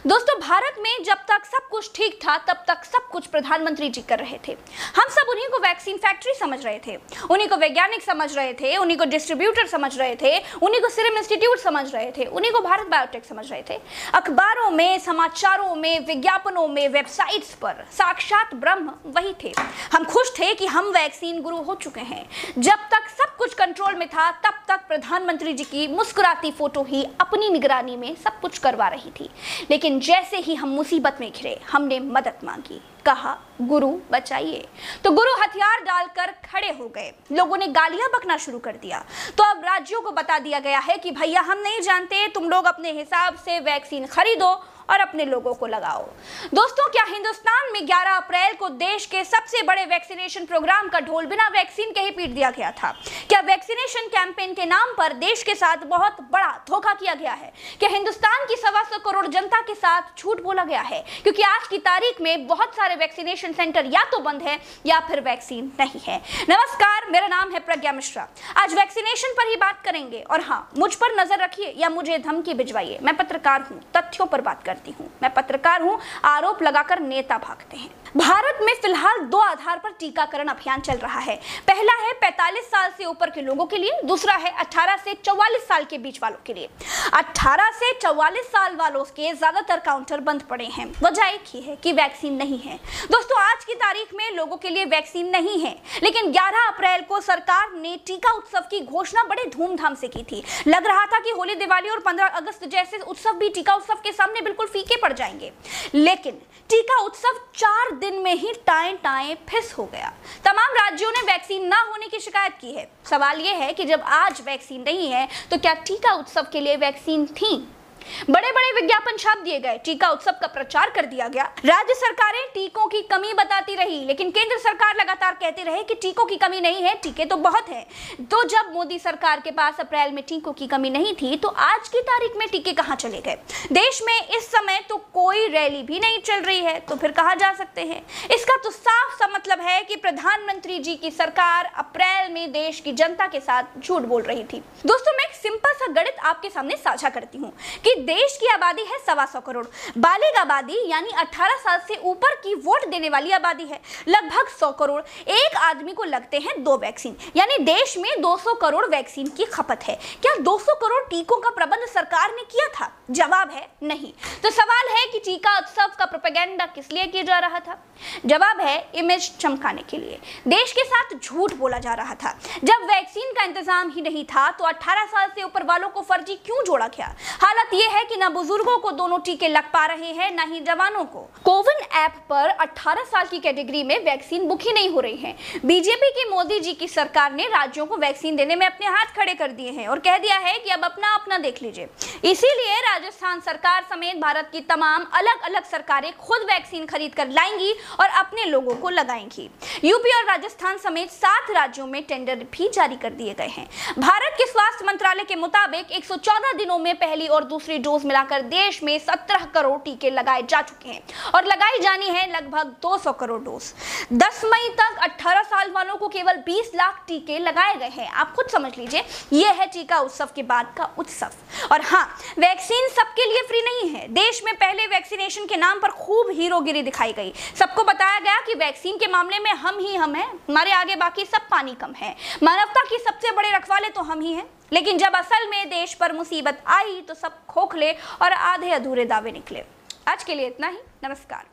दोस्तों, भारत में जब तक सब कुछ ठीक था तब तक सब कुछ प्रधानमंत्री जी कर रहे थे। हम सब उन्हीं को वैक्सीन फैक्ट्री समझ रहे थे, उन्हीं को वैज्ञानिक समझ रहे थे, उन्हीं को डिस्ट्रीब्यूटर समझ रहे थे, उन्हीं को सीरम इंस्टीट्यूट समझ रहे थे, उन्हीं को भारत बायोटेक समझ रहे थे। अखबारों में, समाचारों में, विज्ञापनों में, वेबसाइट्स पर साक्षात ब्रह्म वही थे। हम खुश थे कि हम वैक्सीन गुरु हो चुके हैं। जब तक सब कुछ कंट्रोल में था तब तक प्रधानमंत्री जी की मुस्कुराती फोटो ही अपनी निगरानी में सब कुछ करवा रही थी। लेकिन जैसे ही हम मुसीबत में घिरे, हमने मदद मांगी, कहा गुरु बचाइए, तो गुरु हथियार डालकर खड़े हो गए। लोगों ने गालियां बकना शुरू कर दिया। तो अब राज्यों को बता दिया गया है कि भैया हम नहीं जानते, तुम लोग अपने हिसाब से वैक्सीन खरीदो और अपने लोगों को लगाओ। दोस्तों, क्या हिंदुस्तान में 11 अप्रैल को देश के सबसे बड़े वैक्सीनेशन प्रोग्राम का ढोल बिना वैक्सीन के ही पीट दिया गया था? क्या वैक्सीनेशन कैंपेन के नाम पर देश के साथ बहुत बड़ा धोखा किया गया है? क्या हिंदुस्तान की 125 करोड़ जनता के साथ झूठ बोला गया है? क्योंकि आज की तारीख में बहुत सारे वैक्सीनेशन सेंटर या तो बंद है या फिर वैक्सीन नहीं है। नमस्कार, मेरा नाम है प्रज्ञा मिश्रा। आज वैक्सीनेशन पर ही बात करेंगे। और हाँ, मुझ पर नजर रखिए या मुझे धमकी भिजवाइए, मैं पत्रकार हूँ, तथ्यों पर बात करती हूँ। मैं पत्रकार हूँ, आरोप लगाकर नेता भागते हैं। भारत में फिलहाल 2 आधार पर टीकाकरण अभियान चल रहा है। पहला है 45 साल से ऊपर के लोगों के लिए, दूसरा है 18 से 44 साल के बीच वालों के लिए। 18 से 44 साल वालों के ज्यादातर काउंटर बंद पड़े हैं। वजह एक ही है कि वैक्सीन नहीं है। दोस्तों, आज की तारीख में लोगों के लिए वैक्सीन नहीं है, लेकिन 11 अप्रैल को सरकार ने टीका उत्सव की घोषणा बड़े धूमधाम से की थी। लग रहा था कि होली, दिवाली और 15 अगस्त जैसे उत्सव भी टीका उत्सव के सामने बिल्कुल फीके पड़ जाएंगे। लेकिन टीका उत्सव 4 दिन में ही टाएं फिस हो गया। तमाम राज्यों ने वैक्सीन ना होने की शिकायत की है। सवाल यह है कि जब आज वैक्सीन नहीं है तो क्या टीका उत्सव के लिए वैक्सीन थी? बड़े बड़े विज्ञापन छाप दिए गए, टीका उत्सव का प्रचार कर दिया गया। राज्य सरकारें टीकों की कमी बताती रही, लेकिन केंद्र सरकार लगातार कहती रहे कि टीकों की कमी नहीं है, टीके तो बहुत हैं। तो जब मोदी सरकार के पास अप्रैल में टीकों की कमी नहीं थी तो आज की तारीख में टीके कहां चले गए? देश में इस समय तो कोई रैली भी नहीं चल रही है, तो फिर कहां जा सकते हैं? इसका तो साफ सा मतलब है कि प्रधानमंत्री जी की सरकार अप्रैल में देश की जनता के साथ झूठ बोल रही थी। दोस्तों, मैं एक सिंपल सा गणित आपके सामने साझा करती हूँ कि देश की आबादी है 125 करोड़। बालिग आबादी यानी 18 साल से ऊपर की वोट देने वाली आबादी है लगभग 100 करोड़। एक आदमी को लगते हैं 2 वैक्सीन, यानी देश में 200 करोड़ वैक्सीन की खपत है। क्या 200 करोड़ टीकों का प्रबंध सरकार ने किया था? जवाब है नहीं। तो सवाल है कि टीका उत्सव का प्रोपेगेंडा किस लिए किया जा रहा था? जवाब है इमेज चमकाने के लिए। देश के साथ झूठ बोला जा रहा था। जब वैक्सीन का इंतजाम ही नहीं था तो 18 साल से ऊपर वालों को फर्जी क्यों जोड़ा गया? हालत यह है कि ना बुजुर्गों को दोनों टीके लग पा रहे हैं, ना ही जवानों को। कोविन ऐप पर 18 साल की कैटेगरी में वैक्सीन बुक ही नहीं हो रही है। बीजेपी की मोदी जी की सरकार ने राज्यों को वैक्सीन देने में अपने हाथ खड़े कर दिए हैं और कह दिया है कि अब अपना अपना देख लीजिए। इसीलिए राजस्थान सरकार समेत भारत की तमाम अलग अलग सरकारें खुद वैक्सीन खरीद कर लाएंगी और अपने लोगों को लगाएंगी। यूपी और राजस्थान समेत 7 राज्यों में टेंडर भी जारी कर दिए गए हैं। भारत के स्वास्थ्य मंत्रालय के मुताबिक 114 दिनों में पहली और दूसरी डोज मिलाकर देश में 17 करोड़ टीके लगाए जा चुके हैं और लगाई जानी है लगभग 200 करोड़ डोज। 10 मई तक 18 साल वालों को केवल 20 लाख टीके लगाए गए हैं। आप खुद समझ लीजिए, यह है टीका उत्सव के बाद का उत्सव। और हाँ, वैक्सीन सबके लिए फ्री नहीं है। देश में पहले वैक्सीनेशन के नाम पर खूब हीरोगिरी दिखाई गई। सबको बताया गया कि वैक्सीन के मामले में हम ही हम हैं, हमारे आगे बाकी सब पानी कम है, मानवता की सबसे बड़े रखवाले तो हम ही हैं। लेकिन जब असल में देश पर मुसीबत आई तो सब खोखले और आधे अधूरे दावे निकले। आज के लिए इतना ही। नमस्कार,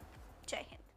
जय हिंद।